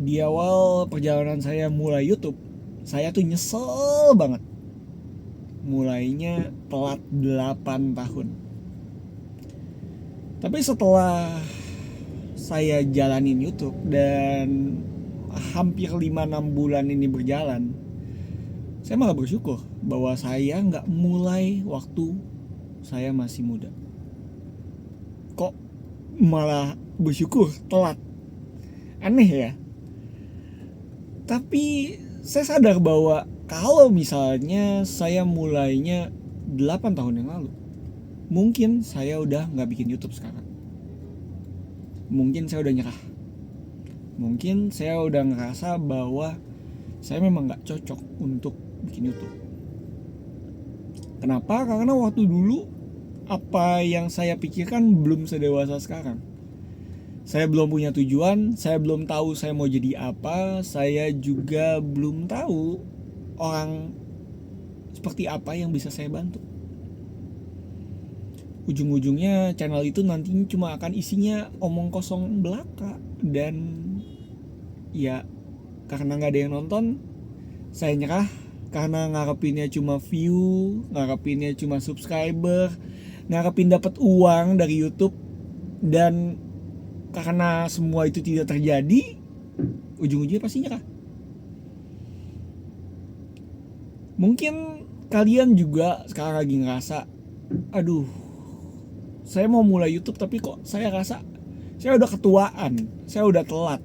Di awal perjalanan saya mulai YouTube, saya tuh nyesel banget. Mulainya telat 8 tahun. Tapi setelah saya jalanin YouTube dan hampir 5-6 bulan ini berjalan, saya malah bersyukur bahwa saya nggak mulai waktu saya masih muda. Kok malah bersyukur telat? Aneh ya. Tapi saya sadar bahwa kalau misalnya saya mulainya 8 tahun yang lalu, mungkin saya udah nggak bikin YouTube sekarang. Mungkin saya udah nyerah. Mungkin saya udah ngerasa bahwa saya memang nggak cocok untuk bikin YouTube. Kenapa? Karena waktu dulu apa yang saya pikirkan belum sedewasa sekarang. Saya belum punya tujuan, saya belum tahu saya mau jadi apa, saya juga belum tahu orang seperti apa yang bisa saya bantu. Ujung-ujungnya channel itu nantinya cuma akan isinya omong kosong belaka. Dan ya karena gak ada yang nonton, saya nyerah. Karena ngarepinnya cuma view, ngarepinnya cuma subscriber, ngarepin dapat uang dari YouTube. Dan karena semua itu tidak terjadi, ujung-ujungnya pasti nyerah. Mungkin kalian juga sekarang lagi ngerasa, aduh, saya mau mulai YouTube tapi kok saya rasa saya udah ketuaan, saya udah telat.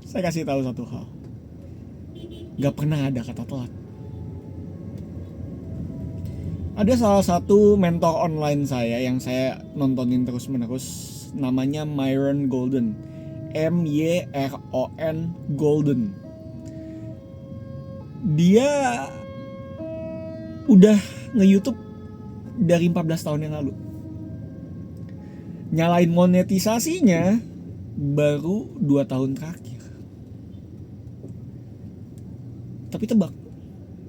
Saya kasih tahu satu hal, gak pernah ada kata telat. Ada salah satu mentor online saya yang saya nontonin terus-menerus, namanya Myron Golden, MYRON Golden. Dia udah nge-YouTube dari 14 tahun yang lalu. Nyalain monetisasinya baru 2 tahun terakhir. Tapi tebak,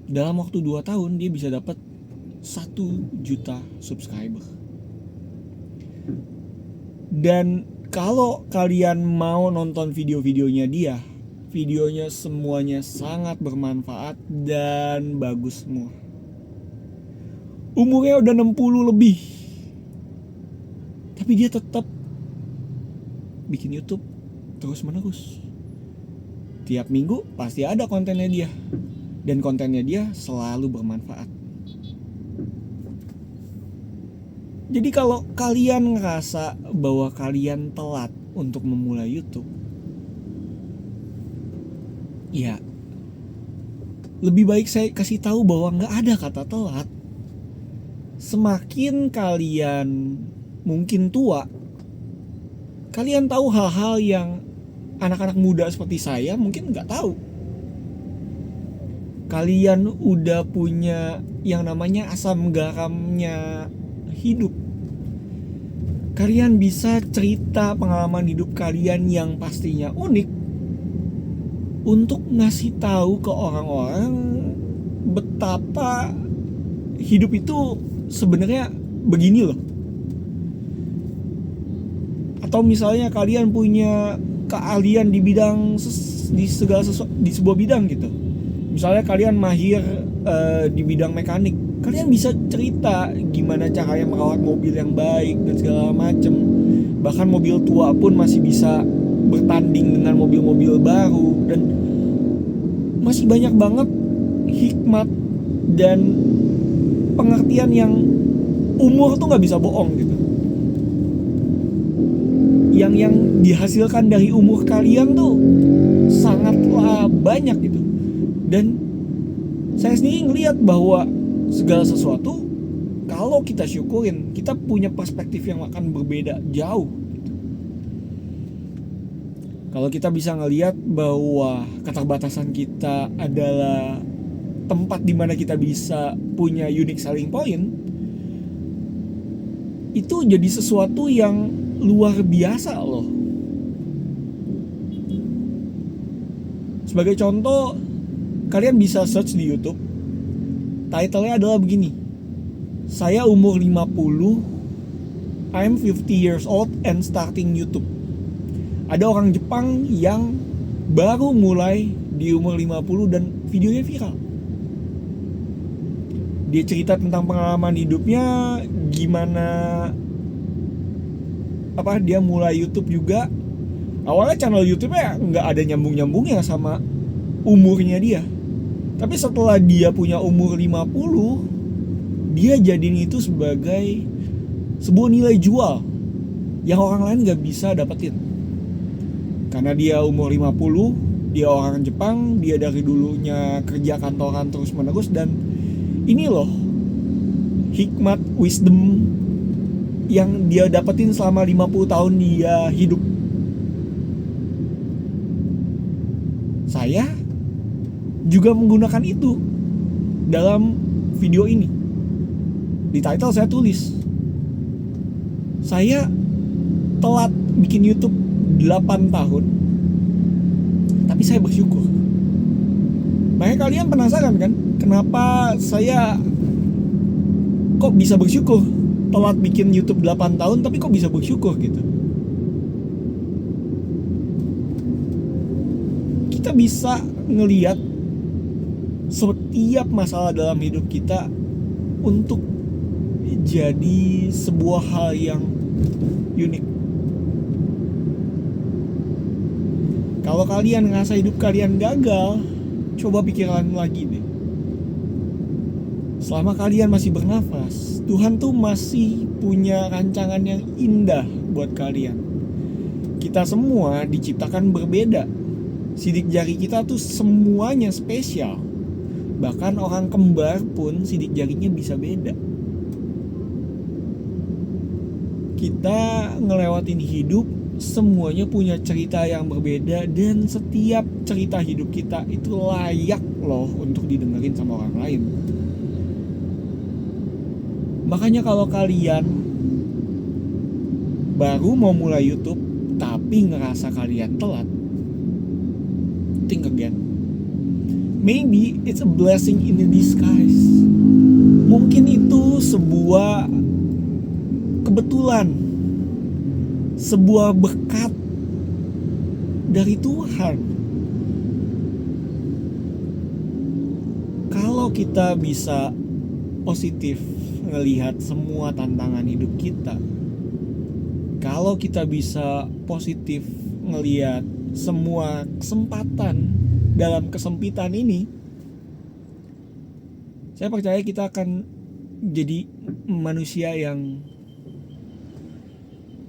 dalam waktu 2 tahun dia bisa dapat 1 juta subscriber. Dan kalau kalian mau nonton video-videonya dia, videonya semuanya sangat bermanfaat dan bagus semua. Umurnya udah 60 lebih, tapi dia tetap bikin YouTube terus menerus. Tiap minggu pasti ada kontennya dia, dan kontennya dia selalu bermanfaat. Jadi kalau kalian ngerasa bahwa kalian telat untuk memulai YouTube, ya lebih baik saya kasih tahu bahwa nggak ada kata telat. Semakin kalian mungkin tua, kalian tahu hal-hal yang anak-anak muda seperti saya mungkin nggak tahu. Kalian udah punya yang namanya asam garamnya hidup. Kalian bisa cerita pengalaman hidup kalian yang pastinya unik untuk ngasih tahu ke orang-orang betapa hidup itu sebenarnya begini loh. Atau misalnya kalian punya keahlian di bidang di sebuah bidang gitu. Misalnya kalian mahir di bidang mekanik, kalian bisa cerita gimana caranya merawat mobil yang baik dan segala macem. Bahkan mobil tua pun masih bisa bertanding dengan mobil-mobil baru. Dan masih banyak banget hikmat dan pengertian yang umur tuh gak bisa bohong gitu. Yang dihasilkan dari umur kalian tuh sangatlah banyak gitu. Dan saya sendiri ngelihat bahwa segala sesuatu kalau kita syukurin, kita punya perspektif yang akan berbeda jauh gitu. Kalau kita bisa ngelihat bahwa keterbatasan kita adalah tempat di mana kita bisa punya unique selling point, itu jadi sesuatu yang luar biasa loh. Sebagai contoh, kalian bisa search di YouTube, title-nya adalah begini: saya umur 50 I'm 50 years old and starting YouTube. Ada orang Jepang yang baru mulai di umur 50 dan videonya viral. Dia cerita tentang pengalaman hidupnya, gimana dia mulai YouTube juga. Awalnya channel YouTube-nya nggak ada nyambung-nyambungnya sama umurnya dia. Tapi setelah dia punya umur 50, dia jadiin itu sebagai sebuah nilai jual yang orang lain gak bisa dapetin. Karena dia umur 50, dia orang Jepang, dia dari dulunya kerja kantoran terus menerus, dan ini loh hikmat, wisdom yang dia dapetin selama 50 tahun dia hidup. Saya juga menggunakan itu dalam video ini. Di title saya tulis, saya telat bikin YouTube 8 tahun, tapi saya bersyukur. Makanya kalian penasaran kan, kenapa saya kok bisa bersyukur? Telat bikin YouTube 8 tahun, tapi kok bisa bersyukur gitu. Kita bisa ngelihat setiap masalah dalam hidup kita untuk jadi sebuah hal yang unik. Kalau kalian ngerasa hidup kalian gagal, coba pikiran lagi deh. Selama kalian masih bernafas, Tuhan tuh masih punya rancangan yang indah buat kalian. Kita semua diciptakan berbeda. Sidik jari kita tuh semuanya spesial. Bahkan orang kembar pun sidik jarinya bisa beda. Kita ngelewatin hidup, semuanya punya cerita yang berbeda, dan setiap cerita hidup kita itu layak loh untuk didengerin sama orang lain. Makanya kalau kalian baru mau mulai YouTube tapi ngerasa kalian telat, think again. Maybe it's a blessing in disguise. Mungkin itu sebuah kebetulan, sebuah berkat dari Tuhan. Kalau kita bisa positif ngelihat semua tantangan hidup kita, kalau kita bisa positif ngelihat semua kesempatan dalam kesempitan ini, saya percaya kita akan jadi manusia yang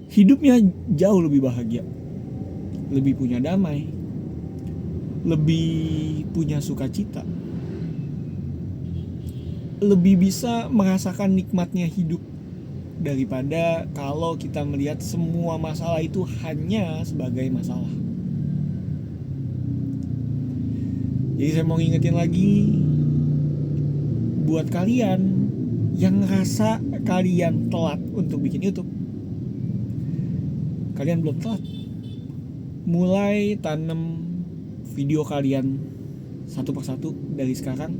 hidupnya jauh lebih bahagia, lebih punya damai, lebih punya sukacita, lebih bisa merasakan nikmatnya hidup daripada kalau kita melihat semua masalah itu hanya sebagai masalah. Jadi saya mau ngingetin lagi buat kalian yang ngerasa kalian telat untuk bikin YouTube. Kalian belum telat. Mulai tanam video kalian satu persatu dari sekarang.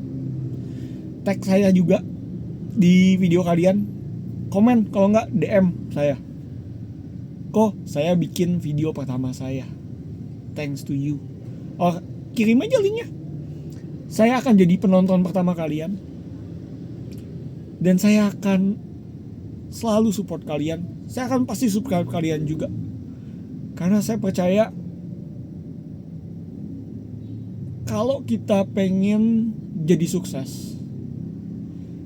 Tag saya juga di video kalian. Komen, kalau enggak DM saya. Kok saya bikin video pertama saya. Thanks to you. Or kirim aja linknya. Saya akan jadi penonton pertama kalian. Dan saya akan selalu support kalian. Saya akan pasti subscribe kalian juga. Karena saya percaya kalau kita pengen jadi sukses,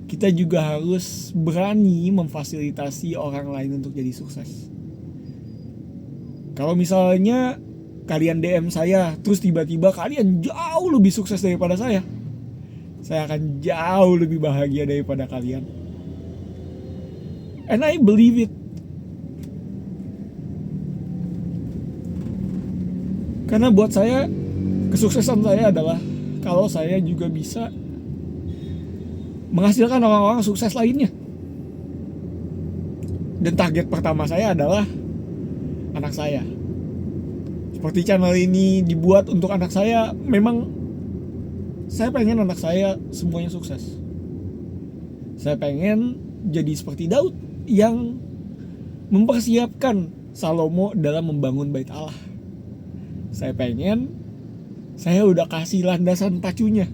kita juga harus berani memfasilitasi orang lain untuk jadi sukses. Kalau misalnya kalian DM saya, terus tiba-tiba kalian jauh lebih sukses daripada saya akan jauh lebih bahagia daripada kalian. And I believe it. Karena buat saya, kesuksesan saya adalah kalau saya juga bisa menghasilkan orang-orang sukses lainnya. Dan target pertama saya adalah anak saya. Seperti channel ini dibuat untuk anak saya, memang saya pengen anak saya semuanya sukses. Saya pengen jadi seperti Daud yang mempersiapkan Salomo dalam membangun bait Allah. Saya udah kasih landasan pacunya.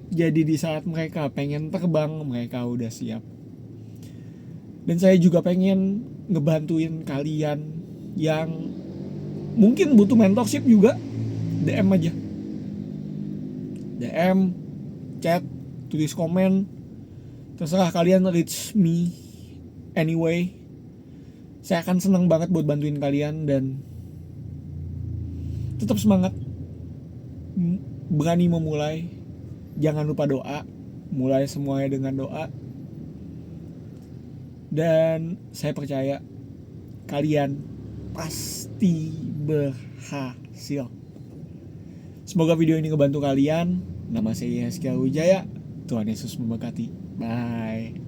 Jadi di saat mereka pengen terbang, mereka udah siap. Dan saya juga pengen ngebantuin kalian yang mungkin butuh mentorship juga. DM aja. DM, chat, tulis komen. Terserah kalian reach me anyway. Saya akan senang banget buat bantuin kalian dan tetap semangat. Berani memulai. Jangan lupa doa. Mulai semuanya dengan doa. Dan saya percaya kalian pasti berhasil. Semoga video ini ngebantu kalian. Nama saya Yeskia Wijaya. Tuhan Yesus memberkati. Bye.